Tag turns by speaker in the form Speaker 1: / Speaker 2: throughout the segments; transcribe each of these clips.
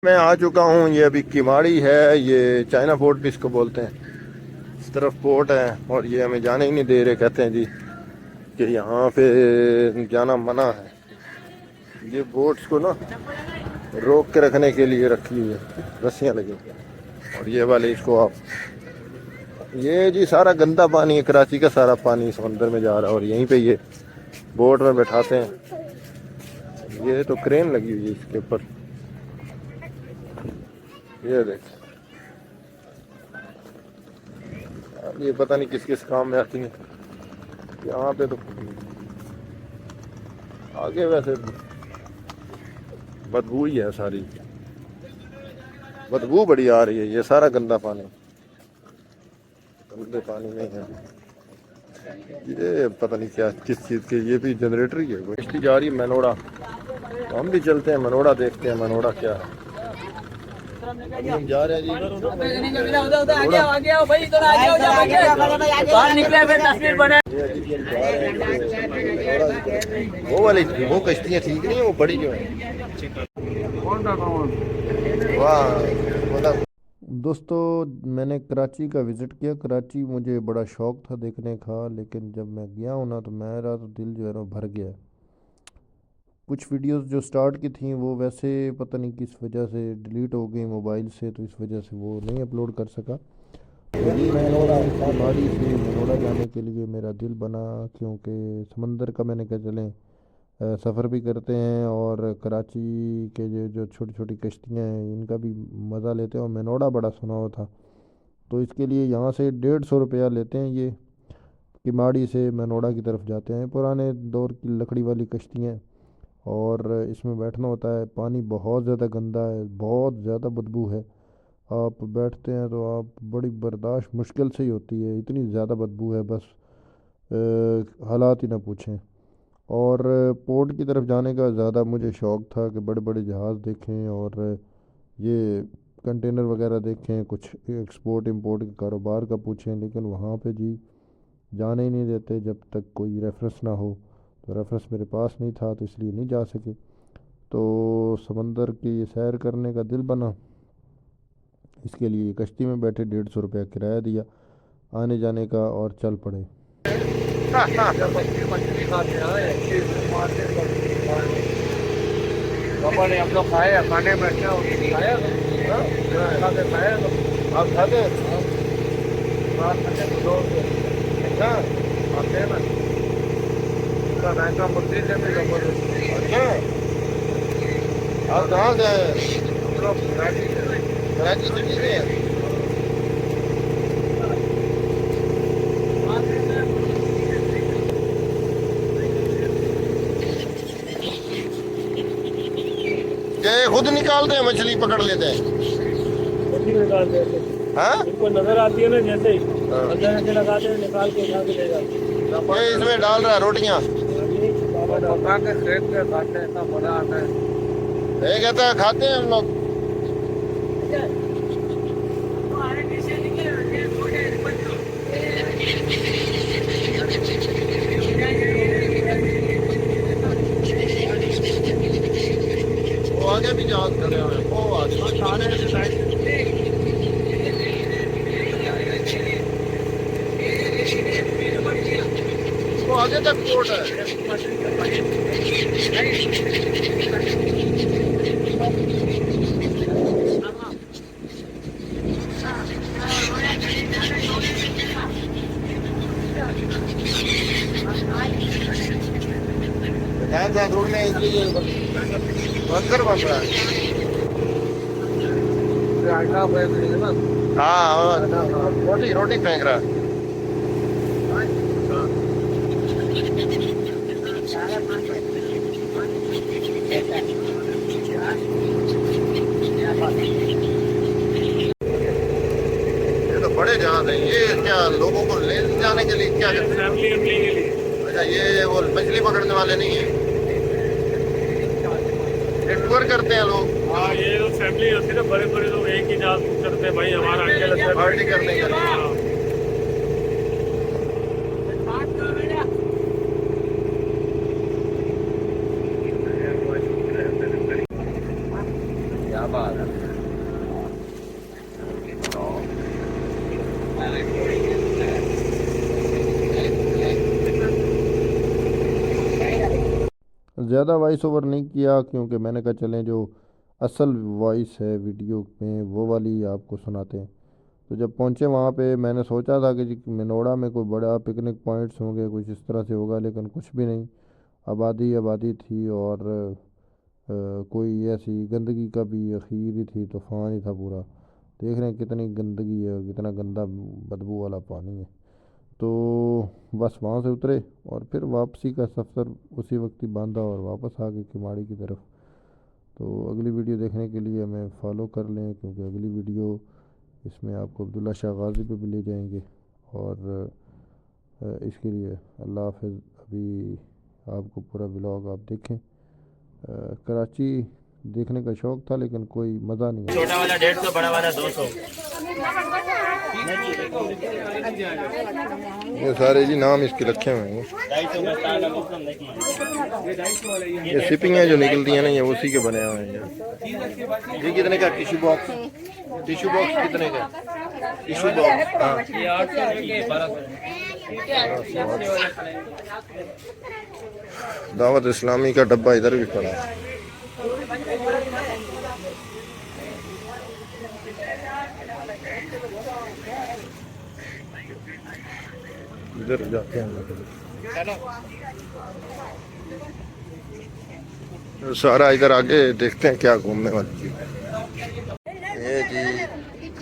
Speaker 1: मैं आ चुका हूँ। ये अभी किमाड़ी है, ये चाइना पोर्ट भी इसको बोलते हैं। इस तरफ पोर्ट है और ये हमें जाने ही नहीं दे रहे। कहते हैं जी कि यहाँ पे जाना मना है। ये बोट्स को ना रोक के रखने के लिए रखी हुई है, रस्सियाँ लगी हुई हैं। और ये वाले इसको आप, ये जी सारा गंदा पानी है, कराची का सारा पानी समंदर में जा रहा है और यहीं पे ये बोट में बैठाते हैं। ये तो क्रेन लगी हुई है इसके ऊपर, ये देख। ये पता नहीं किस किस काम में आती है। यहाँ पे तो आगे वैसे बदबू ही है, सारी बदबू बड़ी आ रही है। ये सारा गंदा पानी, गंदे पानी में है। ये पता नहीं क्या किस चीज़ के, ये भी जनरेटर ही है। कश्ती जा रही है मनोड़ा, तो हम भी चलते हैं मनोड़ा, देखते हैं मनोड़ा क्या है। हम जा रहे हैं जी वो वाली, वो कश्तियाँ ठीक नहीं है, वो बड़ी जो है। वाह दोस्तों, मैंने कराची का विज़िट किया। कराची मुझे बड़ा शौक़ था देखने का, लेकिन जब मैं गया हूँ ना तो मेरा तो दिल जो है ना भर गया। कुछ वीडियोस जो स्टार्ट की थी वो वैसे पता नहीं किस वजह से डिलीट हो गई मोबाइल से, तो इस वजह से वो नहीं अपलोड कर सका। ये मनोड़ा से मनोड़ा जाने के लिए मेरा दिल बना, क्योंकि समंदर का मैंने कहा चलें सफ़र भी करते हैं और कराची के जो जो छोटी छोटी कश्तियाँ हैं इनका भी मज़ा लेते हैं। और मनोड़ा बड़ा सुना हुआ था, तो इसके लिए यहाँ से 150 रुपया लेते हैं। ये किमाड़ी से मनोड़ा की तरफ जाते हैं। पुराने दौर की लकड़ी वाली कश्तियाँ, और इसमें बैठना होता है। पानी बहुत ज़्यादा गंदा है, बहुत ज़्यादा बदबू है। आप बैठते हैं तो आप बड़ी बर्दाश्त मुश्किल से ही होती है, इतनी ज़्यादा बदबू है, बस हालात ही ना पूछें। और पोर्ट की तरफ जाने का ज़्यादा मुझे शौक़ था कि बड़े बड़े जहाज़ देखें और ये कंटेनर वगैरह देखें, कुछ एक्सपोर्ट इंपोर्ट के कारोबार का पूछें। लेकिन वहाँ पे जी जाने ही नहीं देते जब तक कोई रेफरेंस ना हो। तो रेफरेंस मेरे पास नहीं था, तो इसलिए नहीं जा सके। तो समंदर की ये सैर करने का दिल बना, इसके लिए कश्ती में बैठे 150 रुपया किराया दिया आने जाने का और चल पड़े। पापा ने हम लोग खाए, खाने में क्या खाया, खाया आप खाते अच्छा आते हैं ना, उसका नायका मुर्गी से भी जबरदस्त। अच्छा, आप कहाँ से आए? हम लोग कराची सिटी से हैं। क्या खुद निकालते हैं, मछली पकड़ लेते हैं? मछली निकालते हैं। हाँ, इनको नजर आती है ना, जैसे ही अंदर ऐसे लगाते हैं, निकाल के उठा के लेगा। ये इसमें डाल रहा है रोटियां, पका के सेक के खाते हैं, मजा आता है। ये कहता है खाते हैं हम लोग। वो आगे भी जहाज खड़े हुए हैं, वो आगे वो आगे तक पोर्ट है। ध्यान से रोकने इसलिए बंकर बन रहा है। हाँ, रोटी रोटी फेंक रहा है। ये तो बड़े जहाज हैं। ये क्या लोगों को ले जाने के लिए क्या करते हैं? फैमिली के लिए। अच्छा, ये वो मछली पकड़ने वाले नहीं है, ये टूर करते हैं लोग। हाँ, ये तो फैमिली होती है ना, बड़े बड़े लोग एक ही जहाज करते हैं भाई, हमारा अकेला पार्टी करने के लिए। क्या बात है। ज़्यादा वॉइस ओवर नहीं किया क्योंकि मैंने कहा चलें जो असल वॉइस है वीडियो में वो वाली आपको सुनाते हैं। तो जब पहुँचे वहाँ पे मैंने सोचा था कि जी मिनोड़ा में कोई बड़ा पिकनिक पॉइंट्स होंगे, कुछ इस तरह से होगा, लेकिन कुछ भी नहीं। आबादी आबादी थी और कोई ऐसी गंदगी का भी अखीर ही थी, तूफ़ान ही था पूरा। देख रहे हैं कितनी गंदगी है और कितना गंदा बदबू वाला पानी है। तो बस वहाँ से उतरे और फिर वापसी का सफ़र उसी वक्त ही बांधा और वापस आ गए किमाड़ी की तरफ। तो अगली वीडियो देखने के लिए हमें फॉलो कर लें, क्योंकि अगली वीडियो इसमें आपको अब्दुल्ला शाह गाज़ी पे भी ले जाएंगे। और इसके लिए अल्लाह हाफ़िज़। अभी आपको पूरा व्लॉग आप देखें। कराची देखने का शौक़ था लेकिन कोई मज़ा नहीं आया।
Speaker 2: छोटा वाला 150, बड़ा वाला 200।
Speaker 1: ये सारे जी नाम इसके रखे हुए हैं। ये शिपिंग है जो निकलती है ना, ये उसी के बने हुए हैं। ये कितने का टिश्यू बॉक्स? टिश्यू बॉक्स कितने का? टिश्यू बॉक्स हाँ
Speaker 2: ये 800 के 1200।
Speaker 1: दावत इस्लामी का डब्बा इधर भी पड़ा है। इधर जाते हैं तो सारा इधर आगे देखते हैं क्या घूमने वाली चीज। ये जी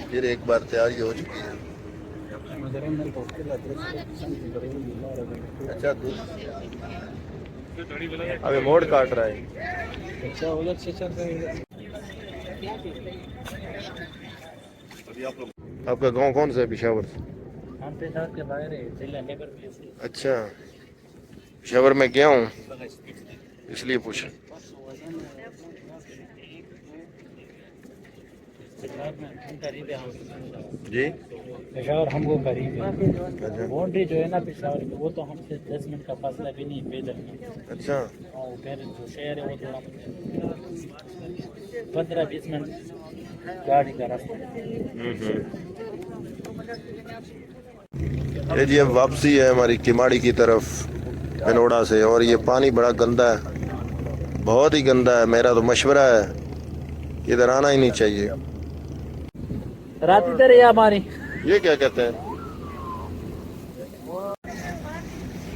Speaker 1: फिर एक बार तैयारी हो चुकी है। अच्छा अभी मोड़ काट रहा है।
Speaker 2: अच्छा उधर से चल रहे हैं।
Speaker 1: आपका गांव कौन सा है पेशावर से?
Speaker 2: हम पेशावर के बाहर है, जिला नेबर प्लेस है।
Speaker 1: अच्छा पेशावर में गया हूँ इसलिए पूछा। जी
Speaker 2: पेशावर हमको करीब है। बाउंड्री जो है ना पेशावर की, वो तो हमसे 10 मिनट का फासला भी नहीं पैदल में।
Speaker 1: अच्छा
Speaker 2: और फिर जो शहर है वो थोड़ा 15-20 मिनट गाड़ी का रास्ता है।
Speaker 1: ये जी अब वापसी है हमारी किमाड़ी की तरफ मिनोड़ा से। और ये पानी बड़ा गंदा है, बहुत ही गंदा है। मेरा तो मशवरा है इधर आना ही नहीं चाहिए।
Speaker 2: रात इधर है हमारी।
Speaker 1: ये क्या कहते हैं?